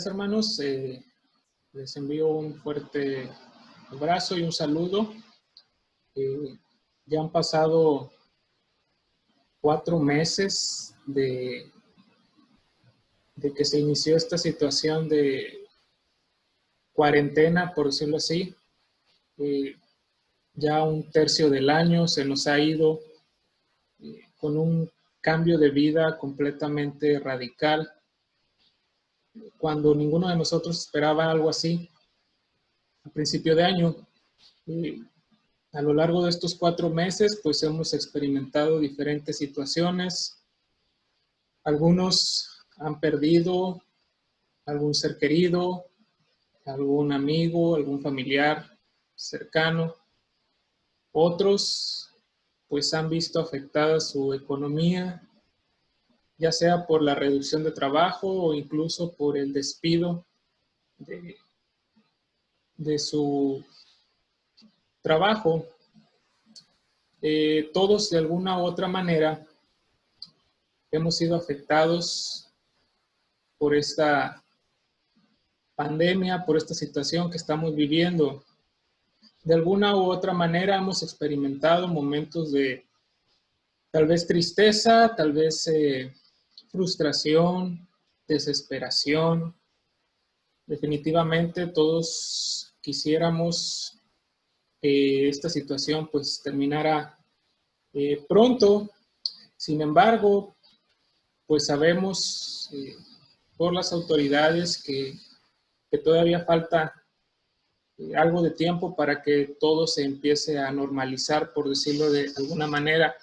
días, hermanos. Les envío un fuerte abrazo y un saludo. Ya han pasado 4 meses de que se inició esta situación de cuarentena, por decirlo así. Ya un tercio del año se nos ha ido con un cambio de vida completamente radical, cuando ninguno de nosotros esperaba algo así a principio de año. A lo largo de estos 4 meses, pues hemos experimentado diferentes situaciones. Algunos han perdido algún ser querido, algún amigo, algún familiar cercano. Otros, pues han visto afectada su economía, ya sea por la reducción de trabajo o incluso por el despido de su trabajo. Todos de alguna u otra manera hemos sido afectados por esta pandemia, por esta situación que estamos viviendo. De alguna u otra manera hemos experimentado momentos de tal vez tristeza, tal vez frustración, desesperación. Definitivamente todos quisiéramos que esta situación pues terminara pronto. Sin embargo, pues sabemos por las autoridades que todavía falta algo de tiempo para que todo se empiece a normalizar, por decirlo de alguna manera.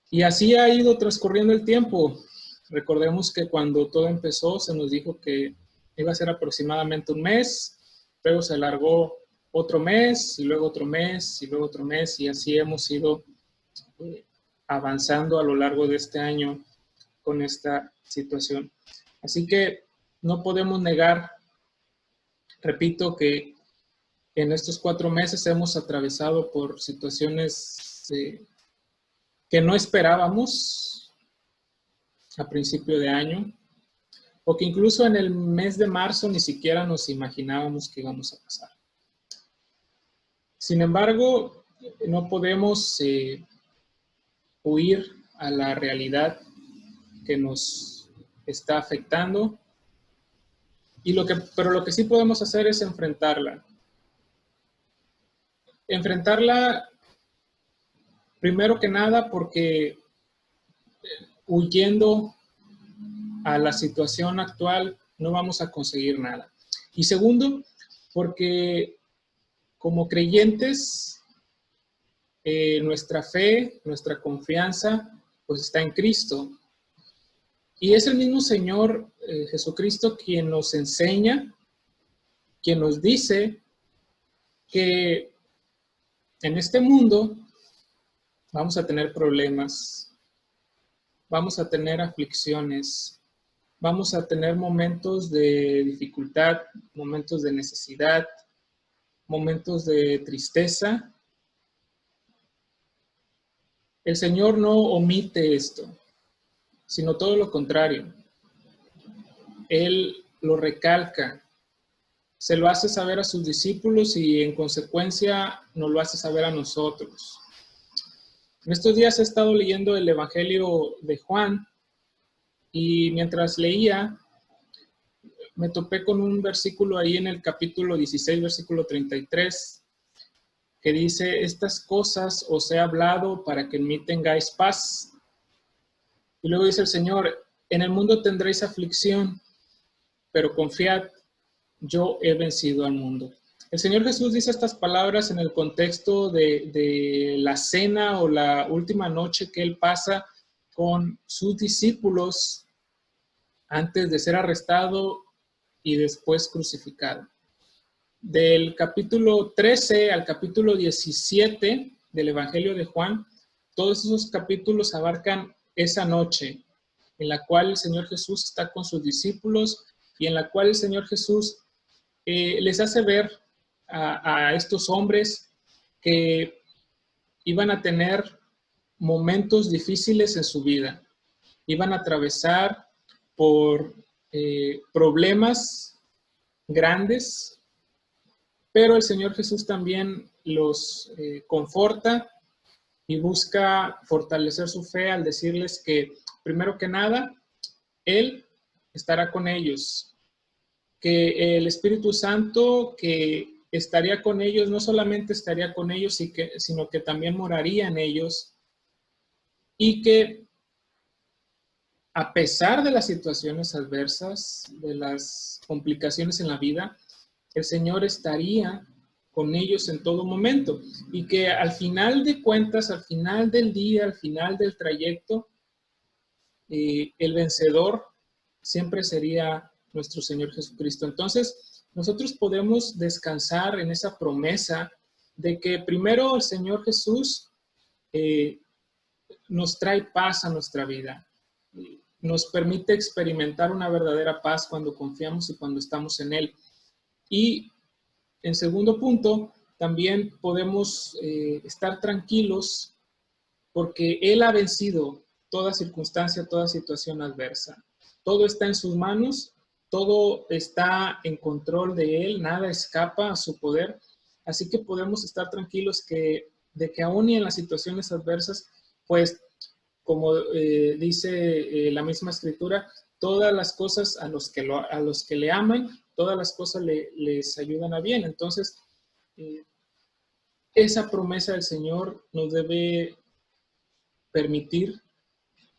Y así ha ido transcurriendo el tiempo. Recordemos que cuando todo empezó se nos dijo que iba a ser aproximadamente un mes, luego se alargó otro mes, y luego otro mes, y luego otro mes, y así hemos ido avanzando a lo largo de este año con esta situación. Así que no podemos negar, repito, que en estos 4 meses hemos atravesado por situaciones que no esperábamos a principio de año, o que incluso en el mes de marzo ni siquiera nos imaginábamos que íbamos a pasar. Sin embargo, no podemos huir a la realidad que nos está afectando, pero lo que sí podemos hacer es enfrentarla. Enfrentarla primero que nada porque huyendo a la situación actual no vamos a conseguir nada. Y segundo, porque como creyentes, nuestra fe, nuestra confianza, pues está en Cristo. Y es el mismo Señor Jesucristo quien nos enseña, quien nos dice que en este mundo vamos a tener problemas, vamos a tener aflicciones, vamos a tener momentos de dificultad, momentos de necesidad, momentos de tristeza. El Señor no omite esto, sino todo lo contrario. Él lo recalca, se lo hace saber a sus discípulos y en consecuencia nos lo hace saber a nosotros. En estos días he estado leyendo el Evangelio de Juan y mientras leía me topé con un versículo ahí en el capítulo 16, versículo 33, que dice: estas cosas os he hablado para que en mí tengáis paz. Y luego dice el Señor: en el mundo tendréis aflicción, pero confiad, yo he vencido al mundo. El Señor Jesús dice estas palabras en el contexto de la cena o la última noche que Él pasa con sus discípulos antes de ser arrestado y después crucificado. Del capítulo 13 al capítulo 17 del Evangelio de Juan, todos esos capítulos abarcan esa noche en la cual el Señor Jesús está con sus discípulos y en la cual el Señor Jesús les hace ver a estos hombres que iban a tener momentos difíciles en su vida, iban a atravesar por problemas grandes, pero el Señor Jesús también los conforta y busca fortalecer su fe al decirles que, primero que nada, Él estará con ellos, que el Espíritu Santo que estaría con ellos, no solamente estaría con ellos, sino que también moraría en ellos, y que a pesar de las situaciones adversas, de las complicaciones en la vida, el Señor estaría con ellos en todo momento, y que al final de cuentas, al final del día, al final del trayecto, el vencedor siempre sería nuestro Señor Jesucristo. Entonces, nosotros podemos descansar en esa promesa de que primero el Señor Jesús nos trae paz a nuestra vida, nos permite experimentar una verdadera paz cuando confiamos y cuando estamos en Él. Y en segundo punto, también podemos estar tranquilos porque Él ha vencido toda circunstancia, toda situación adversa. Todo está en sus manos, todo está en control de Él, nada escapa a su poder. Así que podemos estar tranquilos de que aún y en las situaciones adversas, pues como dice la misma escritura, todas las cosas a los que le aman, todas las cosas les ayudan a bien. Entonces, esa promesa del Señor nos debe permitir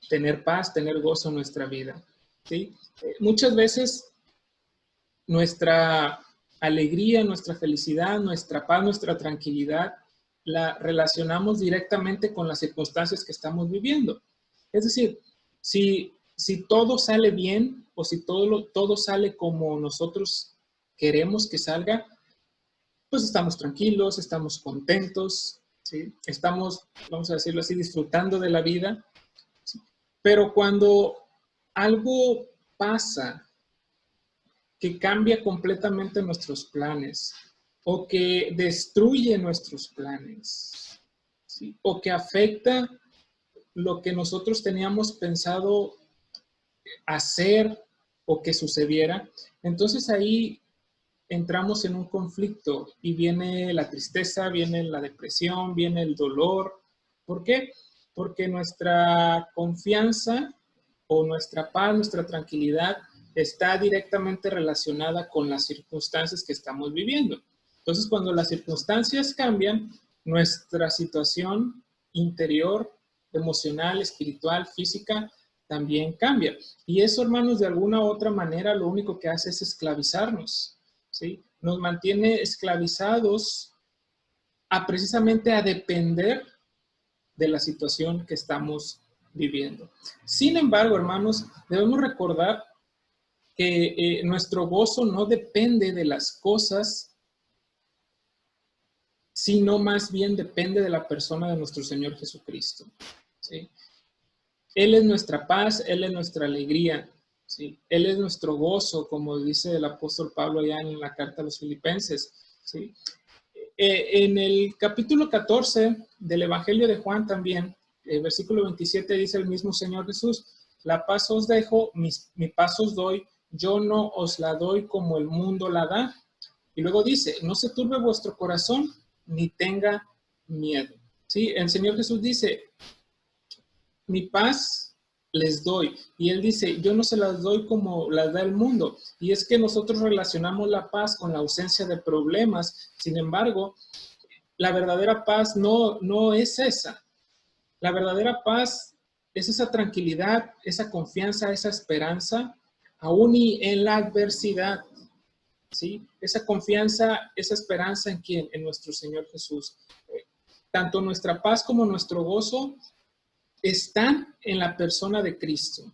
tener paz, tener gozo en nuestra vida, ¿sí? Muchas veces nuestra alegría, nuestra felicidad, nuestra paz, nuestra tranquilidad, la relacionamos directamente con las circunstancias que estamos viviendo. Es decir, si todo sale bien o si todo sale como nosotros queremos que salga, pues estamos tranquilos, estamos contentos, ¿sí? Estamos, vamos a decirlo así, disfrutando de la vida. ¿Sí? Pero cuando algo pasa que cambia completamente nuestros planes o que destruye nuestros planes, ¿sí? O que afecta lo que nosotros teníamos pensado hacer o que sucediera, entonces ahí entramos en un conflicto y viene la tristeza, viene la depresión, viene el dolor. ¿Por qué? Porque nuestra confianza o nuestra paz, nuestra tranquilidad está directamente relacionada con las circunstancias que estamos viviendo. Entonces, cuando las circunstancias cambian, nuestra situación interior, emocional, espiritual, física, también cambia. Y eso, hermanos, de alguna u otra manera, lo único que hace es esclavizarnos, ¿sí? Nos mantiene esclavizados precisamente a depender de la situación que estamos viviendo. Sin embargo, hermanos, debemos recordar que nuestro gozo no depende de las cosas, sino más bien depende de la persona de nuestro Señor Jesucristo, ¿sí? Él es nuestra paz, Él es nuestra alegría, ¿sí? Él es nuestro gozo, como dice el apóstol Pablo allá en la carta a los Filipenses, ¿sí? En el capítulo 14 del Evangelio de Juan también, versículo 27, dice el mismo Señor Jesús: la paz os dejo, mi paz os doy, yo no os la doy como el mundo la da. Y luego dice: no se turbe vuestro corazón, ni tenga miedo. ¿Sí? El Señor Jesús dice: mi paz les doy. Y Él dice: yo no se las doy como las da el mundo. Y es que nosotros relacionamos la paz con la ausencia de problemas. Sin embargo, la verdadera paz no es esa. La verdadera paz es esa tranquilidad, esa confianza, esa esperanza, aún y en la adversidad, ¿sí? Esa confianza, esa esperanza ¿en quién? En nuestro Señor Jesús. Tanto nuestra paz como nuestro gozo están en la persona de Cristo.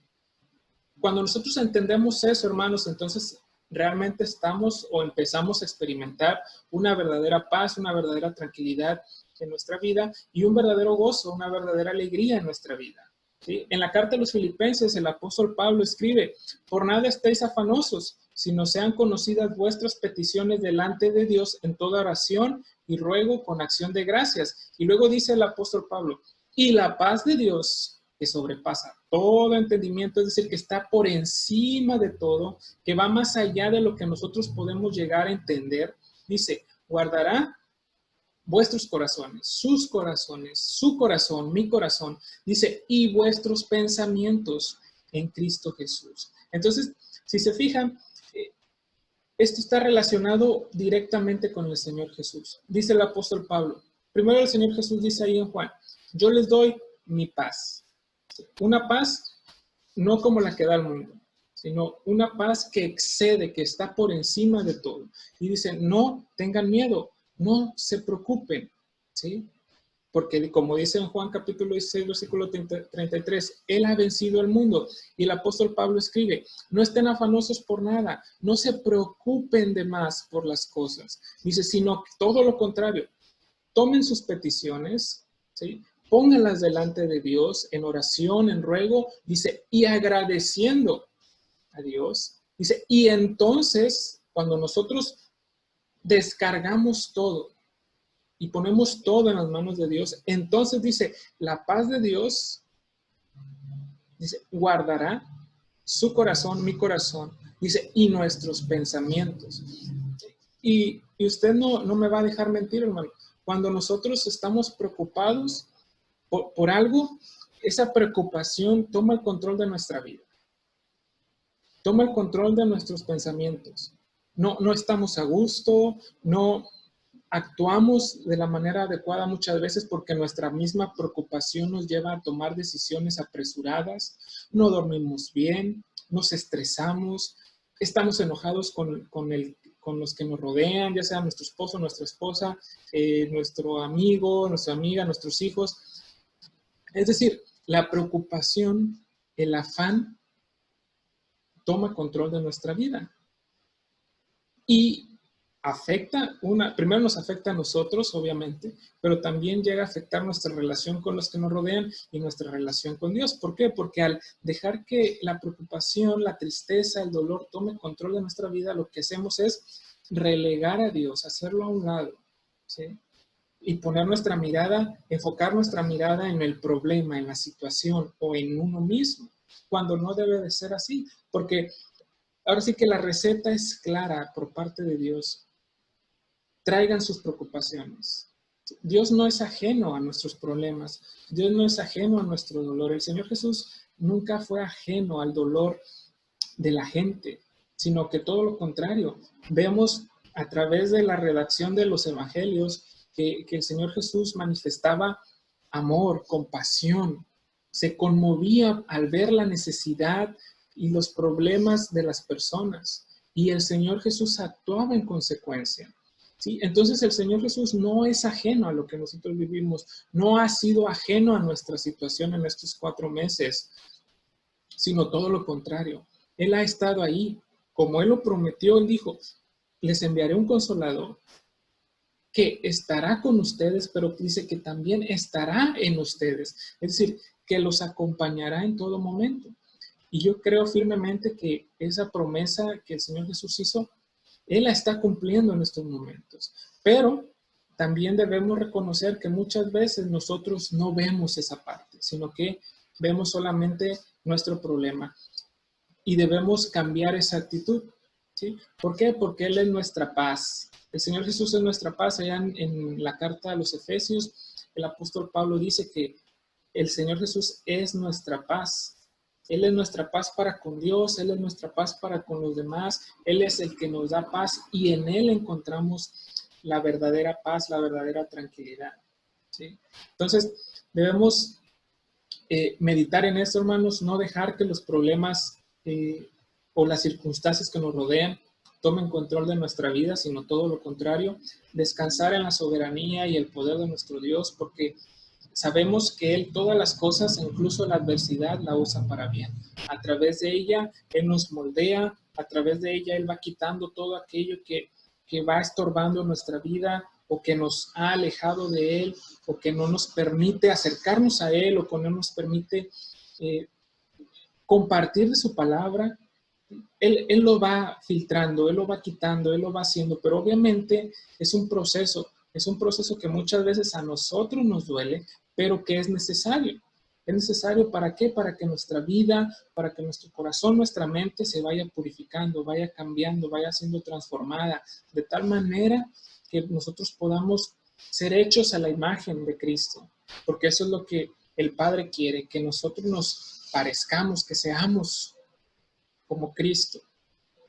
Cuando nosotros entendemos eso, hermanos, entonces realmente estamos o empezamos a experimentar una verdadera paz, una verdadera tranquilidad en nuestra vida y un verdadero gozo, una verdadera alegría en nuestra vida. ¿Sí? En la carta a los Filipenses, el apóstol Pablo escribe: por nada estéis afanosos, sino sean conocidas vuestras peticiones delante de Dios en toda oración y ruego con acción de gracias. Y luego dice el apóstol Pablo: y la paz de Dios, que sobrepasa todo entendimiento, es decir, que está por encima de todo, que va más allá de lo que nosotros podemos llegar a entender, dice, guardará vuestros corazones, sus corazones, su corazón, mi corazón, dice, y vuestros pensamientos en Cristo Jesús. Entonces, si se fijan, esto está relacionado directamente con el Señor Jesús. Dice el apóstol Pablo. Primero el Señor Jesús dice ahí en Juan, yo les doy mi paz. Una paz no como la que da el mundo, sino una paz que excede, que está por encima de todo. Y dice, no tengan miedo, no se preocupen, ¿sí? Porque como dice en Juan capítulo 16, versículo 33, Él ha vencido al mundo. Y el apóstol Pablo escribe, no estén afanosos por nada, no se preocupen de más por las cosas. Dice, sino todo lo contrario, tomen sus peticiones, ¿sí? Pónganlas delante de Dios en oración, en ruego, dice, y agradeciendo a Dios. Dice, y entonces, cuando nosotros descargamos todo, y ponemos todo en las manos de Dios, entonces dice, la paz de Dios, dice, guardará su corazón, mi corazón, dice, y nuestros pensamientos. Y usted no me va a dejar mentir, hermano. Cuando nosotros estamos preocupados por algo, esa preocupación toma el control de nuestra vida. Toma el control de nuestros pensamientos. No estamos a gusto, no actuamos de la manera adecuada muchas veces porque nuestra misma preocupación nos lleva a tomar decisiones apresuradas, no dormimos bien, nos estresamos, estamos enojados con los que nos rodean, ya sea nuestro esposo, nuestra esposa, nuestro amigo, nuestra amiga, nuestros hijos. Es decir, la preocupación, el afán, toma control de nuestra vida. Y primero nos afecta a nosotros, obviamente, pero también llega a afectar nuestra relación con los que nos rodean y nuestra relación con Dios. ¿Por qué? Porque al dejar que la preocupación, la tristeza, el dolor tome control de nuestra vida, lo que hacemos es relegar a Dios, hacerlo a un lado, ¿sí? Y poner nuestra mirada, enfocar nuestra mirada en el problema, en la situación o en uno mismo, cuando no debe de ser así, porque ahora sí que la receta es clara por parte de Dios. Traigan sus preocupaciones. Dios no es ajeno a nuestros problemas. Dios no es ajeno a nuestro dolor. El Señor Jesús nunca fue ajeno al dolor de la gente, sino que todo lo contrario. Vemos a través de la redacción de los evangelios que el Señor Jesús manifestaba amor, compasión. Se conmovía al ver la necesidad y los problemas de las personas. Y el Señor Jesús actuaba en consecuencia. ¿Sí? Entonces el Señor Jesús no es ajeno a lo que nosotros vivimos, no ha sido ajeno a nuestra situación en estos 4 meses, sino todo lo contrario. Él ha estado ahí, como Él lo prometió, Él dijo, les enviaré un consolador que estará con ustedes, pero dice que también estará en ustedes, es decir, que los acompañará en todo momento. Y yo creo firmemente que esa promesa que el Señor Jesús hizo, Él la está cumpliendo en estos momentos. Pero también debemos reconocer que muchas veces nosotros no vemos esa parte, sino que vemos solamente nuestro problema. Y debemos cambiar esa actitud, ¿sí? ¿Por qué? Porque Él es nuestra paz. El Señor Jesús es nuestra paz. Allá en la carta a los Efesios, el apóstol Pablo dice que el Señor Jesús es nuestra paz. Él es nuestra paz para con Dios, Él es nuestra paz para con los demás, Él es el que nos da paz y en Él encontramos la verdadera paz, la verdadera tranquilidad, ¿sí? Entonces, debemos meditar en esto, hermanos, no dejar que los problemas o las circunstancias que nos rodean tomen control de nuestra vida, sino todo lo contrario, descansar en la soberanía y el poder de nuestro Dios, porque sabemos que Él todas las cosas, incluso la adversidad, la usa para bien. A través de ella, Él nos moldea, a través de ella, Él va quitando todo aquello que va estorbando nuestra vida o que nos ha alejado de Él o que no nos permite acercarnos a Él o que no nos permite compartir de su palabra. Él lo va filtrando, Él lo va quitando, Él lo va haciendo, pero obviamente es un proceso que muchas veces a nosotros nos duele, pero que es necesario. Es necesario, ¿para qué? Para que nuestra vida, para que nuestro corazón, nuestra mente se vaya purificando, vaya cambiando, vaya siendo transformada, de tal manera que nosotros podamos ser hechos a la imagen de Cristo, porque eso es lo que el Padre quiere, que nosotros nos parezcamos, que seamos como Cristo,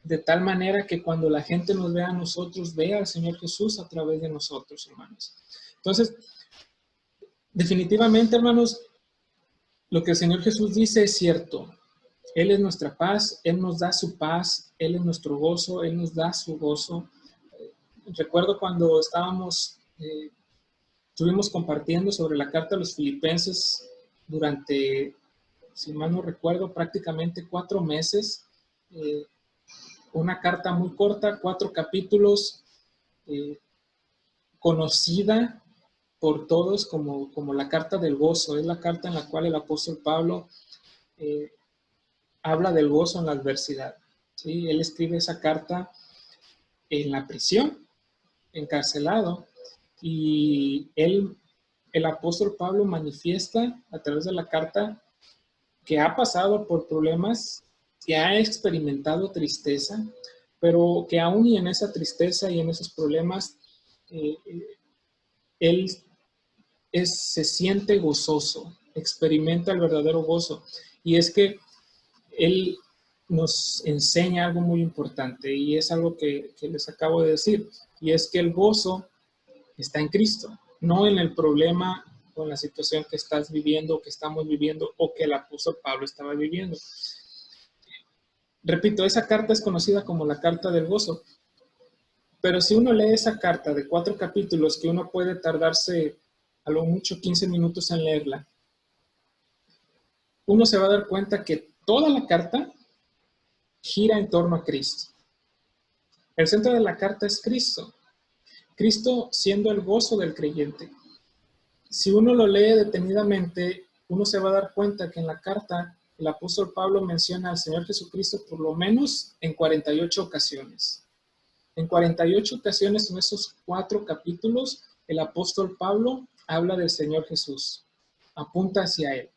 de tal manera que cuando la gente nos vea a nosotros, vea al Señor Jesús a través de nosotros, hermanos. Entonces, definitivamente, hermanos, lo que el Señor Jesús dice es cierto. Él es nuestra paz, Él nos da su paz, Él es nuestro gozo, Él nos da su gozo. Recuerdo cuando estuvimos compartiendo sobre la carta a los Filipenses durante, si mal no recuerdo, prácticamente 4 meses. Una carta muy corta, 4 capítulos, conocida por todos como la carta del gozo. Es la carta en la cual el apóstol Pablo habla del gozo en la adversidad. ¿Sí? Él escribe esa carta en la prisión, encarcelado, y el apóstol Pablo manifiesta a través de la carta que ha pasado por problemas, que ha experimentado tristeza, pero que aún y en esa tristeza y en esos problemas, él se siente gozoso, experimenta el verdadero gozo. Y es que él nos enseña algo muy importante, y es algo que les acabo de decir, y es que el gozo está en Cristo, no en el problema o en la situación que estás viviendo, que estamos viviendo, o que el apóstol Pablo estaba viviendo. Repito, esa carta es conocida como la carta del gozo, pero si uno lee esa carta de 4 capítulos, que uno puede tardarse a lo mucho 15 minutos en leerla, uno se va a dar cuenta que toda la carta gira en torno a Cristo. El centro de la carta es Cristo. Cristo siendo el gozo del creyente. Si uno lo lee detenidamente, uno se va a dar cuenta que en la carta el apóstol Pablo menciona al Señor Jesucristo por lo menos en 48 ocasiones. En 48 ocasiones en esos 4 capítulos, el apóstol Pablo habla del Señor Jesús, apunta hacia Él.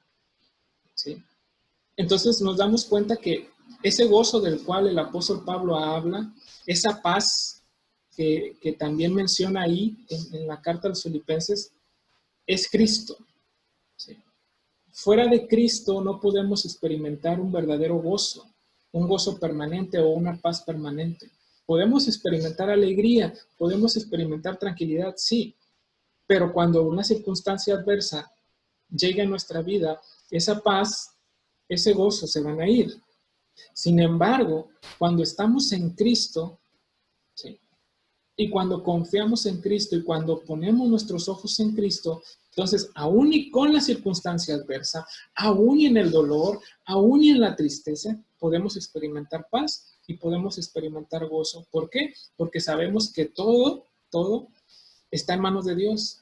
¿Sí? Entonces nos damos cuenta que ese gozo del cual el apóstol Pablo habla, esa paz que también menciona ahí en la carta a los Filipenses, es Cristo. ¿Sí? Fuera de Cristo no podemos experimentar un verdadero gozo, un gozo permanente o una paz permanente. Podemos experimentar alegría, podemos experimentar tranquilidad, sí, pero cuando una circunstancia adversa llega a nuestra vida, esa paz, ese gozo se van a ir. Sin embargo, cuando estamos en Cristo, ¿sí? Y cuando confiamos en Cristo y cuando ponemos nuestros ojos en Cristo, entonces, aún y con la circunstancia adversa, aún y en el dolor, aún y en la tristeza, podemos experimentar paz y podemos experimentar gozo. ¿Por qué? Porque sabemos que todo está en manos de Dios,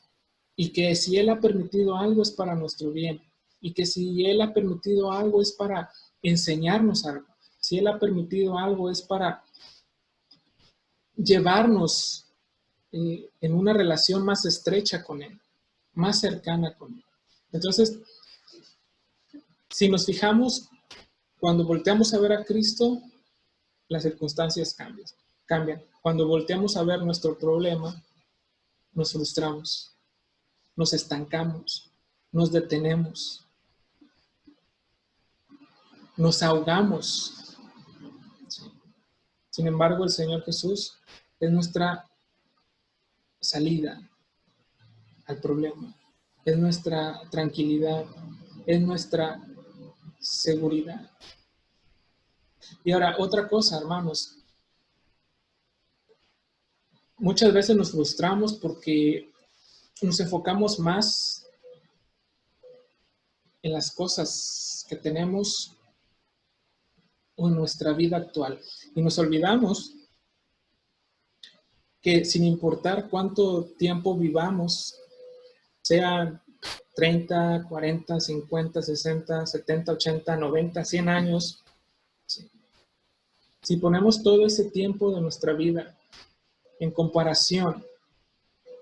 y que si Él ha permitido algo es para nuestro bien, y que si Él ha permitido algo es para enseñarnos algo, si Él ha permitido algo es para llevarnos en una relación más estrecha con Él, más cercana con Él. Entonces, si nos fijamos, cuando volteamos a ver a Cristo, las circunstancias cambian. Cuando volteamos a ver nuestro problema, nos frustramos, nos estancamos, nos detenemos, nos ahogamos. Sin embargo, el Señor Jesús es nuestra salida al problema, es nuestra tranquilidad, es nuestra seguridad. Y ahora, otra cosa, hermanos, muchas veces nos frustramos porque nos enfocamos más en las cosas que tenemos o en nuestra vida actual. Y nos olvidamos que sin importar cuánto tiempo vivamos, sea 30, 40, 50, 60, 70, 80, 90, 100 años, si ponemos todo ese tiempo de nuestra vida en comparación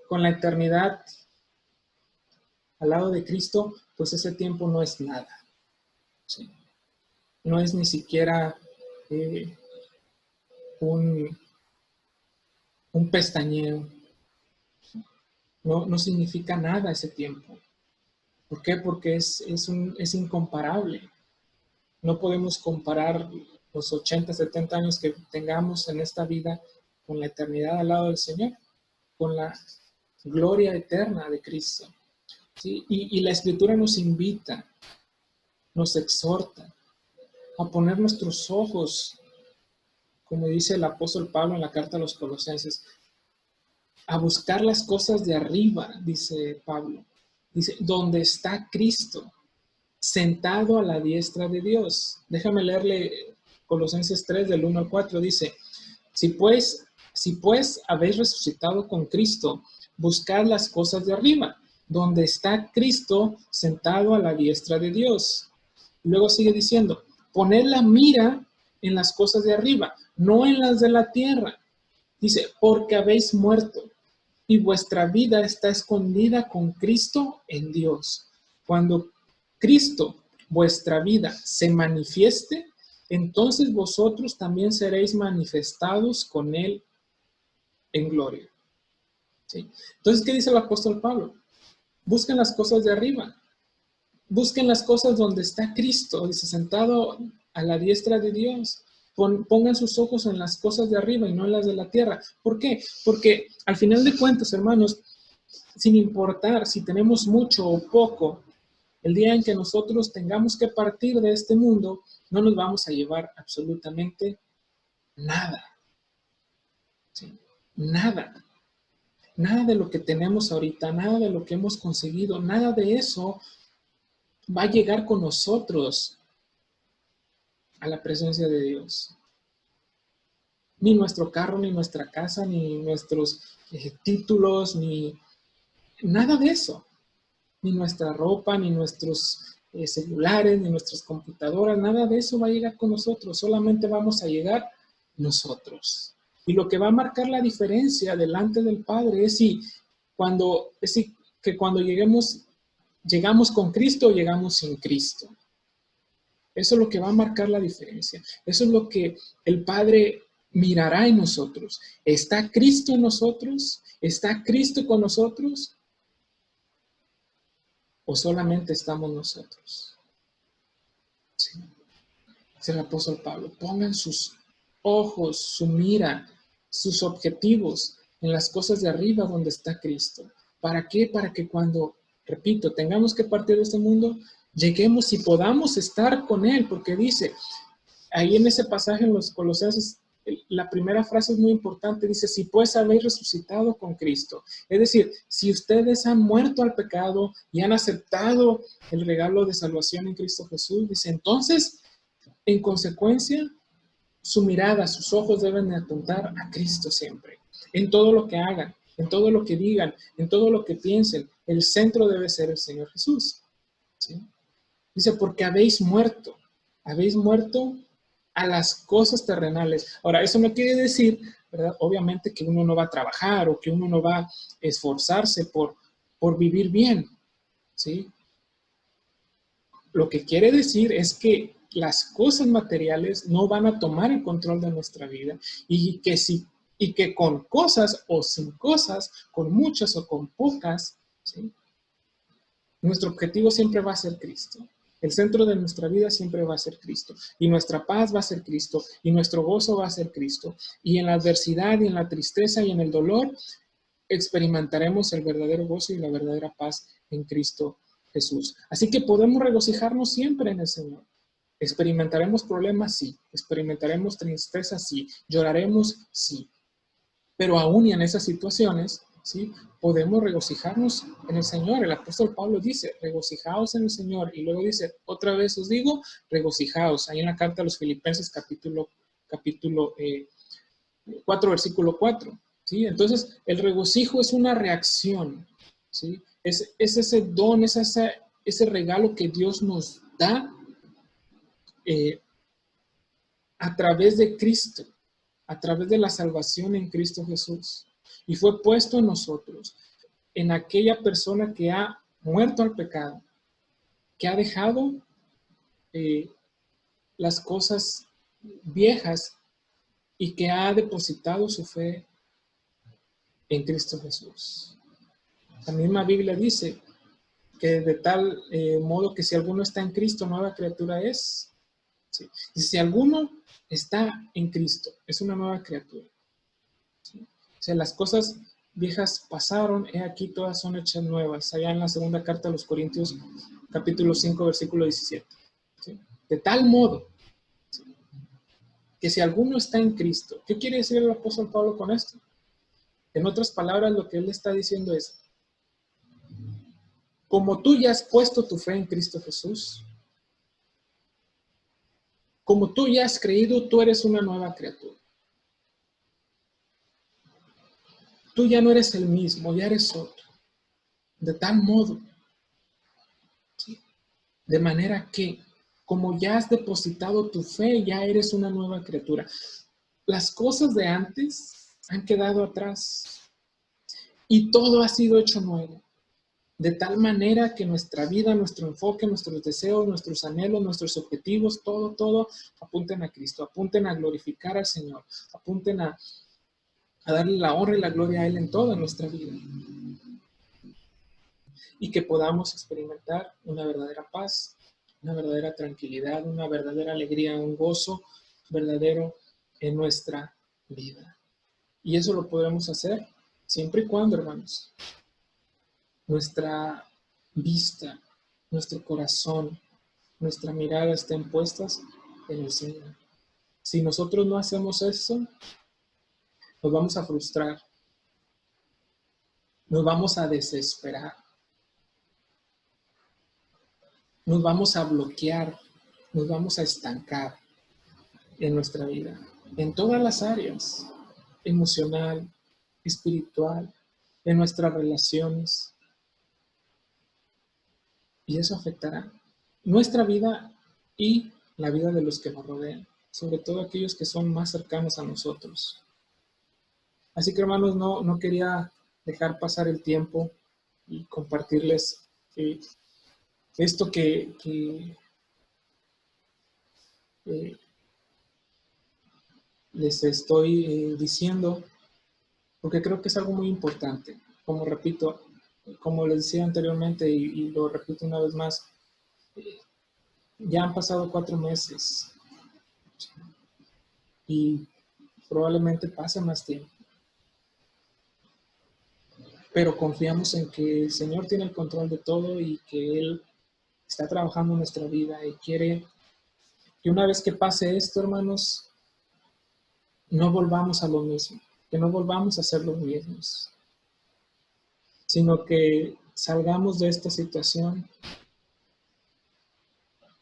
con la eternidad al lado de Cristo, pues ese tiempo no es nada. ¿Sí? No es ni siquiera un pestañeo. No significa nada ese tiempo. ¿Por qué? Porque es incomparable. No podemos comparar los 80, 70 años que tengamos en esta vida con la eternidad al lado del Señor, con la gloria eterna de Cristo. ¿Sí? Y la Escritura nos invita, nos exhorta a poner nuestros ojos, como dice el apóstol Pablo en la carta a los Colosenses, a buscar las cosas de arriba, dice Pablo. Dice, donde está Cristo, sentado a la diestra de Dios. Déjame leerle Colosenses 3, del 1 al 4. Dice, si pues habéis resucitado con Cristo, buscad las cosas de arriba, donde está Cristo sentado a la diestra de Dios. Luego sigue diciendo, poned la mira en las cosas de arriba, no en las de la tierra. Dice, porque habéis muerto y vuestra vida está escondida con Cristo en Dios. Cuando Cristo, vuestra vida, se manifieste, entonces vosotros también seréis manifestados con Él en gloria. ¿Sí? Entonces, ¿qué dice el apóstol Pablo? Busquen las cosas de arriba. Busquen las cosas donde está Cristo, dice, sentado a la diestra de Dios. Pongan sus ojos en las cosas de arriba y no en las de la tierra. ¿Por qué? Porque al final de cuentas, hermanos, sin importar si tenemos mucho o poco, el día en que nosotros tengamos que partir de este mundo, no nos vamos a llevar absolutamente nada. ¿Sí? Nada. Nada de lo que tenemos ahorita, nada de lo que hemos conseguido, nada de eso va a llegar con nosotros a la presencia de Dios. Ni nuestro carro, ni nuestra casa, ni nuestros títulos, ni nada de eso. Ni nuestra ropa, ni nuestros celulares, ni nuestras computadoras, nada de eso va a llegar con nosotros. Solamente vamos a llegar nosotros. Y lo que va a marcar la diferencia delante del Padre es que cuando llegamos con Cristo o llegamos sin Cristo. Eso es lo que va a marcar la diferencia. Eso es lo que el Padre mirará en nosotros. ¿Está Cristo en nosotros? ¿Está Cristo con nosotros? ¿O solamente estamos nosotros? Sí. Es el apóstol Pablo. Pongan sus ojos, su mira, sus objetivos en las cosas de arriba donde está Cristo. ¿Para qué? Para que cuando, repito, tengamos que partir de este mundo, lleguemos y podamos estar con Él, porque dice, ahí en ese pasaje en los Colosenses, la primera frase es muy importante, dice, si pues habéis resucitado con Cristo. Es decir, si ustedes han muerto al pecado y han aceptado el regalo de salvación en Cristo Jesús, dice, entonces, en consecuencia, su mirada, sus ojos deben de apuntar a Cristo siempre. En todo lo que hagan, en todo lo que digan, en todo lo que piensen, el centro debe ser el Señor Jesús. ¿Sí? Dice, porque habéis muerto a las cosas terrenales. Ahora, eso no quiere decir, ¿verdad? Obviamente que uno no va a trabajar o que uno no va a esforzarse por vivir bien, ¿sí? Lo que quiere decir es que las cosas materiales no van a tomar el control de nuestra vida y que con cosas o sin cosas, con muchas o con pocas, ¿sí? Nuestro objetivo siempre va a ser Cristo. El centro de nuestra vida siempre va a ser Cristo. Y nuestra paz va a ser Cristo. Y nuestro gozo va a ser Cristo. Y en la adversidad y en la tristeza y en el dolor experimentaremos el verdadero gozo y la verdadera paz en Cristo Jesús. Así que podemos regocijarnos siempre en el Señor. ¿Experimentaremos problemas? Sí. ¿Experimentaremos tristeza? Sí. ¿Lloraremos? Sí. Pero aún y en esas situaciones, ¿sí? Podemos regocijarnos en el Señor. El apóstol Pablo dice, regocijaos en el Señor. Y luego dice, otra vez os digo, regocijaos. Ahí en la carta a los Filipenses capítulo 4, versículo 4. ¿Sí? Entonces, el regocijo es una reacción. ¿Sí? Es ese don, es ese regalo que Dios nos da a través de Cristo, a través de la salvación en Cristo Jesús. Y fue puesto en nosotros, en aquella persona que ha muerto al pecado, que ha dejado las cosas viejas y que ha depositado su fe en Cristo Jesús. La misma Biblia dice que de tal modo que si alguno está en Cristo, nueva criatura es. ¿Sí? Y si alguno está en Cristo, es una nueva criatura. ¿Sí? O sea, las cosas viejas pasaron, he aquí todas son hechas nuevas. Allá en la segunda carta a los Corintios, capítulo 5, versículo 17. ¿Sí? De tal modo, ¿sí?, que si alguno está en Cristo, ¿qué quiere decir el apóstol Pablo con esto? En otras palabras, lo que él está diciendo es, como tú ya has puesto tu fe en Cristo Jesús, como tú ya has creído, tú eres una nueva criatura. Tú ya no eres el mismo, ya eres otro. De tal modo, ¿sí?, de manera que, como ya has depositado tu fe, ya eres una nueva criatura. Las cosas de antes han quedado atrás y todo ha sido hecho nuevo. De tal manera que nuestra vida, nuestro enfoque, nuestros deseos, nuestros anhelos, nuestros objetivos, todo apunten a Cristo, apunten a glorificar al Señor, apunten a darle la honra y la gloria a Él en toda nuestra vida. Y que podamos experimentar una verdadera paz, una verdadera tranquilidad, una verdadera alegría, un gozo verdadero en nuestra vida. Y eso lo podremos hacer siempre y cuando, hermanos, nuestra vista, nuestro corazón, nuestra mirada estén puestas en el Señor. Si nosotros no hacemos eso, nos vamos a frustrar, nos vamos a desesperar, nos vamos a bloquear, nos vamos a estancar en nuestra vida, en todas las áreas, emocional, espiritual, en nuestras relaciones. Y eso afectará nuestra vida y la vida de los que nos rodean, sobre todo aquellos que son más cercanos a nosotros. Así que, hermanos, no quería dejar pasar el tiempo y compartirles esto que les estoy diciendo, porque creo que es algo muy importante. Como repito, como les decía anteriormente y lo repito una vez más, ya han pasado 4 meses y probablemente pase más tiempo. Pero confiamos en que el Señor tiene el control de todo y que Él está trabajando en nuestra vida y quiere que una vez que pase esto, hermanos, no volvamos a lo mismo, que no volvamos a ser los mismos, sino que salgamos de esta situación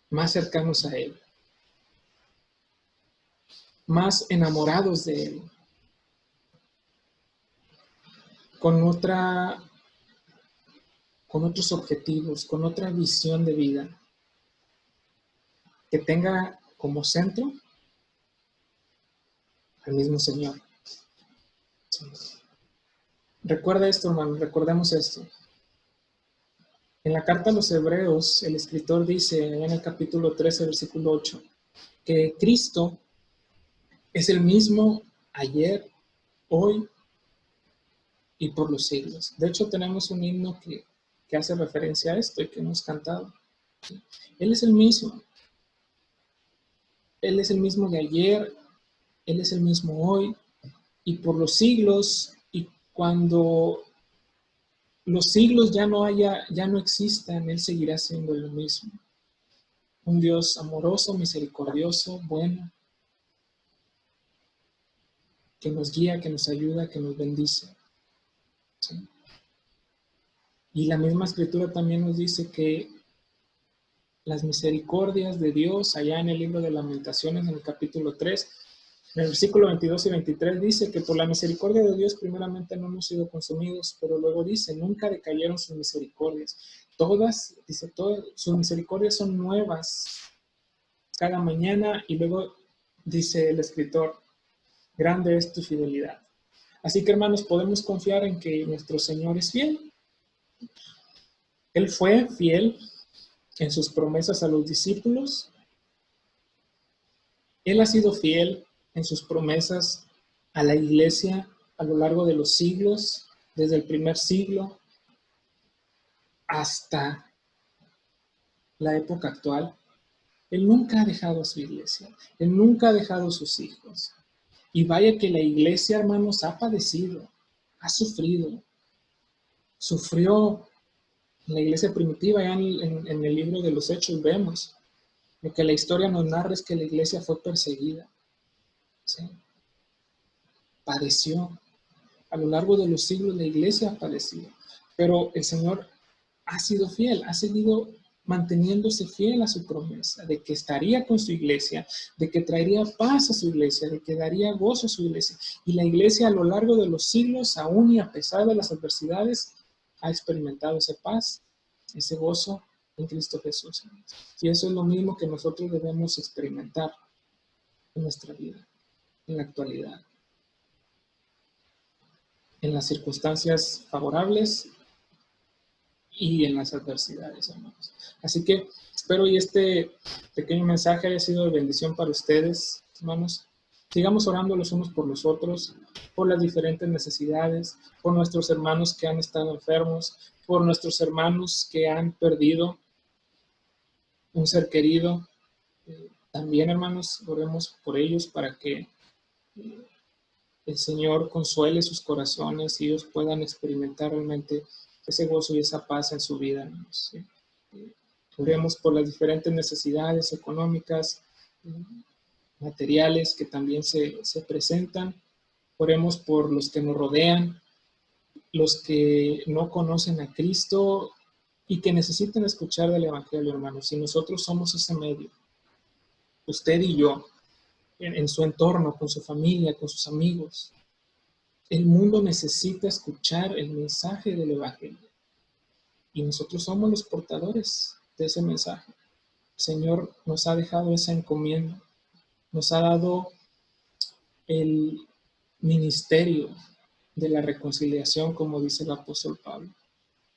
más cercanos a Él, más enamorados de Él, con otros objetivos, con otra visión de vida, que tenga como centro al mismo Señor. Sí. Recuerda esto, hermano, recordemos esto. En la carta a los Hebreos, el escritor dice en el capítulo 13, versículo 8, que Cristo es el mismo ayer, hoy y por los siglos. De hecho, tenemos un himno que hace referencia a esto y que hemos cantado. ¿Sí? Él es el mismo. Él es el mismo de ayer, Él es el mismo hoy y por los siglos, y cuando los siglos ya no existan, Él seguirá siendo lo mismo. Un Dios amoroso, misericordioso, bueno, que nos guía, que nos ayuda, que nos bendice. ¿Sí? Y la misma escritura también nos dice que las misericordias de Dios, allá en el libro de Lamentaciones, en el capítulo 3, en el versículo 22 y 23 dice que por la misericordia de Dios primeramente no hemos sido consumidos, pero luego dice, nunca decayeron sus misericordias. Todas sus misericordias son nuevas cada mañana, y luego dice el escritor, grande es tu fidelidad. Así que, hermanos, podemos confiar en que nuestro Señor es fiel. Él fue fiel en sus promesas a los discípulos. Él ha sido fiel en sus promesas a la iglesia a lo largo de los siglos, desde el primer siglo hasta la época actual. Él nunca ha dejado a su iglesia, Él nunca ha dejado a sus hijos. Y vaya que la iglesia, hermanos, ha padecido, ha sufrido. Sufrió en la iglesia primitiva, ya en el libro de los Hechos vemos. Lo que la historia nos narra es que la iglesia fue perseguida. ¿Sí? Padeció. A lo largo de los siglos la iglesia ha padecido. Pero el Señor ha sido fiel, ha seguido manteniéndose fiel a su promesa de que estaría con su iglesia, de que traería paz a su iglesia, de que daría gozo a su iglesia. Y la iglesia a lo largo de los siglos, aún y a pesar de las adversidades, ha experimentado esa paz, ese gozo en Cristo Jesús. Y eso es lo mismo que nosotros debemos experimentar en nuestra vida, en la actualidad. En las circunstancias favorables y en las adversidades, hermanos. Así que espero y este pequeño mensaje haya sido de bendición para ustedes, hermanos. Sigamos orando los unos por los otros, por las diferentes necesidades, por nuestros hermanos que han estado enfermos, por nuestros hermanos que han perdido un ser querido. También, hermanos, oremos por ellos para que el Señor consuele sus corazones y ellos puedan experimentar realmente ese gozo y esa paz en su vida, hermanos. ¿Sí? Oremos por las diferentes necesidades económicas, materiales que también se presentan. Oremos por los que nos rodean, los que no conocen a Cristo y que necesitan escuchar del Evangelio, hermanos. Y nosotros somos ese medio, usted y yo, en su entorno, con su familia, con sus amigos. El mundo necesita escuchar el mensaje del Evangelio. Y nosotros somos los portadores de ese mensaje. El Señor nos ha dejado esa encomienda. Nos ha dado el ministerio de la reconciliación, como dice el apóstol Pablo.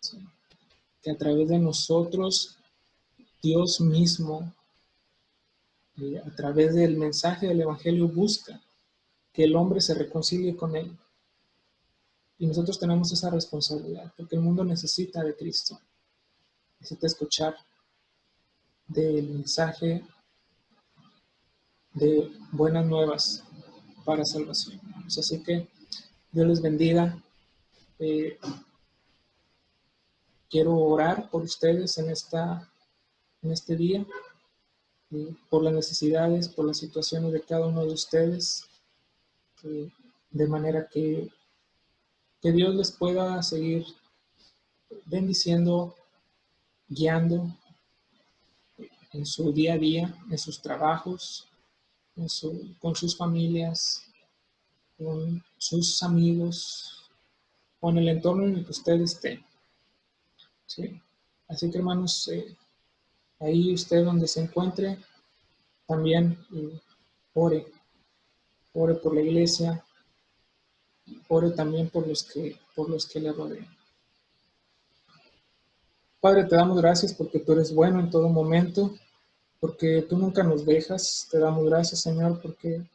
¿Sí? Que a través de nosotros, Dios mismo, a través del mensaje del Evangelio, busca que el hombre se reconcilie con él. Y nosotros tenemos esa responsabilidad, porque el mundo necesita de Cristo. Necesita escuchar del mensaje de buenas nuevas para salvación. Así que Dios les bendiga. Quiero orar por ustedes en este día, por las necesidades, por las situaciones de cada uno de ustedes, de manera que Dios les pueda seguir bendiciendo, guiando en su día a día, en sus trabajos, con sus familias, con sus amigos, o en el entorno en el que usted esté. ¿Sí? Así que, hermanos, ahí usted donde se encuentre, también ore por la iglesia, ore también por los que le rodean. Padre, te damos gracias porque tú eres bueno en todo momento, porque tú nunca nos dejas. Te damos gracias, Señor, porque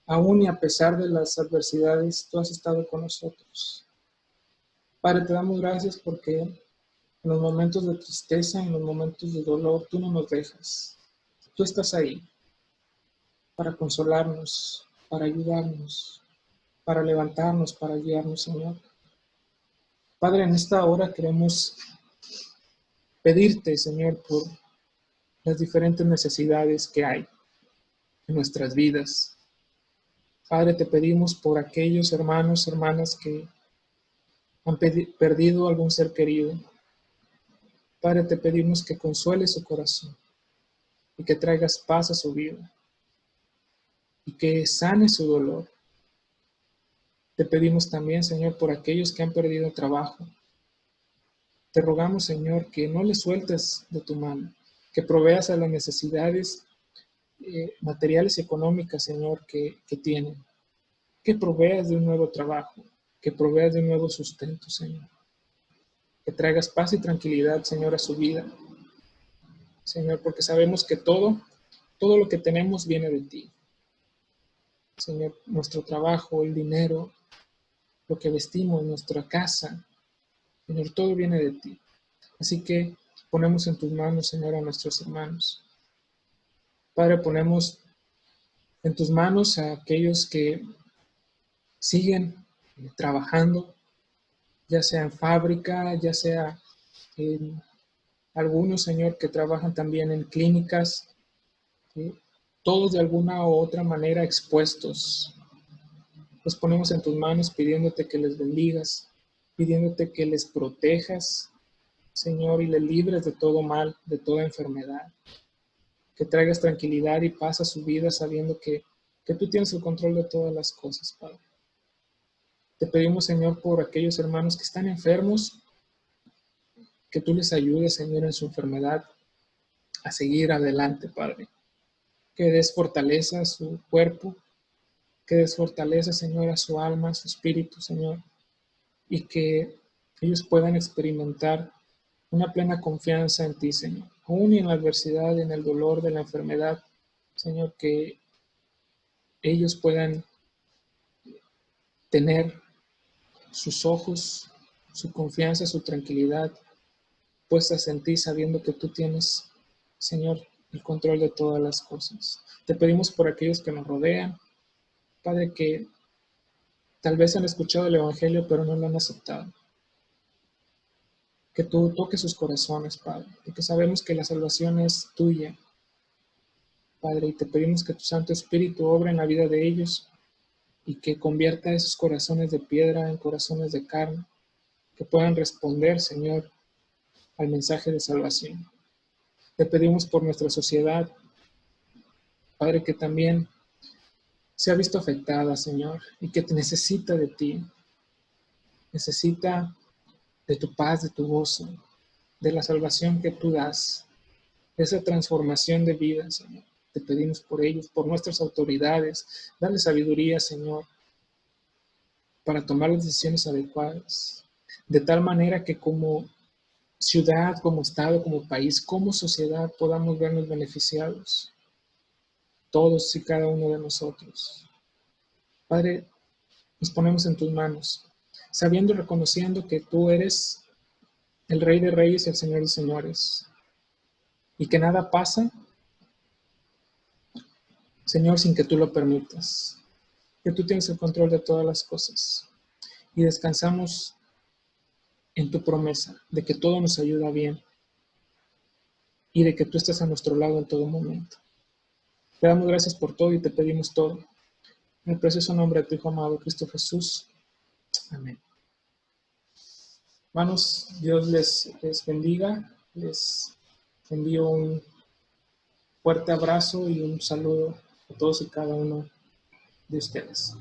aún y a pesar de las adversidades, tú has estado con nosotros. Padre, te damos gracias porque en los momentos de tristeza, en los momentos de dolor, tú no nos dejas. Tú estás ahí para consolarnos, para ayudarnos, para levantarnos, para guiarnos, Señor. Padre, en esta hora queremos pedirte, Señor, por las diferentes necesidades que hay en nuestras vidas. Padre, te pedimos por aquellos hermanos, hermanas que han perdido algún ser querido. Padre, te pedimos que consueles su corazón y que traigas paz a su vida y que sane su dolor. Te pedimos también, Señor, por aquellos que han perdido trabajo. Te rogamos, Señor, que no les sueltes de tu mano, que proveas a las necesidades materiales y económicas, Señor, que tienen. Que proveas de un nuevo trabajo, que proveas de un nuevo sustento, Señor. Que traigas paz y tranquilidad, Señor, a su vida. Señor, porque sabemos que todo lo que tenemos viene de ti. Señor, nuestro trabajo, el dinero, lo que vestimos, nuestra casa, Señor, todo viene de ti. Así que ponemos en tus manos, Señor, a nuestros hermanos. Padre, ponemos en tus manos a aquellos que siguen trabajando, ya sea en fábrica, ya sea en algunos, Señor, que trabajan también en clínicas, ¿sí? Todos de alguna u otra manera expuestos. Los ponemos en tus manos pidiéndote que les bendigas, pidiéndote que les protejas, Señor, y les libres de todo mal, de toda enfermedad. Que traigas tranquilidad y paz a su vida sabiendo que tú tienes el control de todas las cosas, Padre. Te pedimos, Señor, por aquellos hermanos que están enfermos, que tú les ayudes, Señor, en su enfermedad a seguir adelante, Padre. Que des fortaleza a su cuerpo, que des fortaleza, Señor, a su alma, a su espíritu, Señor, y que ellos puedan experimentar una plena confianza en ti, Señor. Aún en la adversidad, en el dolor de la enfermedad, Señor, que ellos puedan tener sus ojos, su confianza, su tranquilidad puestas en ti, sabiendo que tú tienes, Señor, el control de todas las cosas. Te pedimos por aquellos que nos rodean, Padre, que tal vez han escuchado el Evangelio, pero no lo han aceptado. Que tú toques sus corazones, Padre, porque sabemos que la salvación es tuya, Padre, y te pedimos que tu Santo Espíritu obre en la vida de ellos y que convierta esos corazones de piedra en corazones de carne, que puedan responder, Señor, al mensaje de salvación. Te pedimos por nuestra sociedad, Padre, que también se ha visto afectada, Señor, y que te necesita de ti, necesita de tu paz, de tu gozo, de la salvación que tú das, de esa transformación de vida, Señor. Te pedimos por ellos, por nuestras autoridades, dale sabiduría, Señor, para tomar las decisiones adecuadas, de tal manera que como ciudad, como estado, como país, como sociedad podamos vernos beneficiados, todos y cada uno de nosotros. Padre, nos ponemos en tus manos, sabiendo y reconociendo que tú eres el Rey de Reyes y el Señor de Señores, y que nada pasa, Señor, sin que tú lo permitas, que tú tienes el control de todas las cosas, y descansamos en tu promesa de que todo nos ayuda bien, y de que tú estás a nuestro lado en todo momento. Te damos gracias por todo y te pedimos todo. En el precioso nombre de tu Hijo amado, Cristo Jesús. Amén. Hermanos, Dios les bendiga. Les envío un fuerte abrazo y un saludo a todos y cada uno de ustedes.